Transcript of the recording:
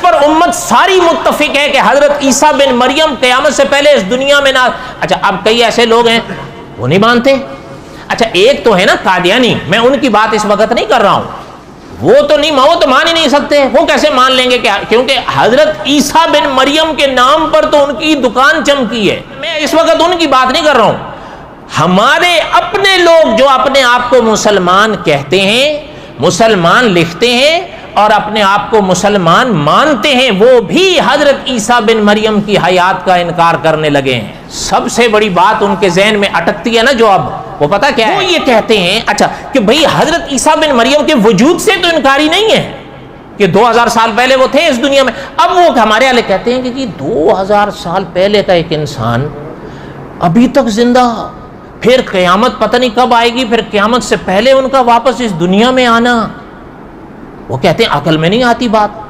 پر امت ساری متفق ہے کہ حضرت عیسیٰ بن مریم قیامت سے پہلے اس دنیا میں نہ. اچھا اب کئی ایسے لوگ ہیں وہ نہیں مانتے. اچھا ایک تو ہے نا قادیانی، میں ان کی بات اس وقت نہیں کر رہا ہوں، وہ تو نہیں، وہ تو مان ہی نہیں سکتے. وہ کیسے مان لیں گے کہ کیونکہ حضرت عیسیٰ بن مریم کے نام پر تو ان کی دکان چمکی ہے. میں اس وقت ان کی بات نہیں کر رہا ہوں. ہمارے اپنے لوگ جو اپنے آپ کو مسلمان کہتے ہیں، مسلمان لکھتے ہیں اور اپنے آپ کو مسلمان مانتے ہیں، وہ بھی حضرت عیسیٰ بن مریم کی حیات کا انکار کرنے لگے ہیں. سب سے بڑی بات ان کے ذہن میں اٹکتی ہے نا جو اب وہ پتہ کیا ہے، وہ یہ کہتے ہیں اچھا کہ بھئی حضرت عیسیٰ بن مریم کے وجود سے تو انکاری نہیں ہے کہ 2000 سال پہلے وہ تھے اس دنیا میں. اب وہ ہمارے والے کہتے ہیں کہ 2000 سال پہلے کا ایک انسان ابھی تک زندہ، پھر قیامت پتہ نہیں کب آئے گی، پھر قیامت سے پہلے ان کا واپس اس دنیا میں آنا. وہ کہتے ہیں عقل میں نہیں آتی بات.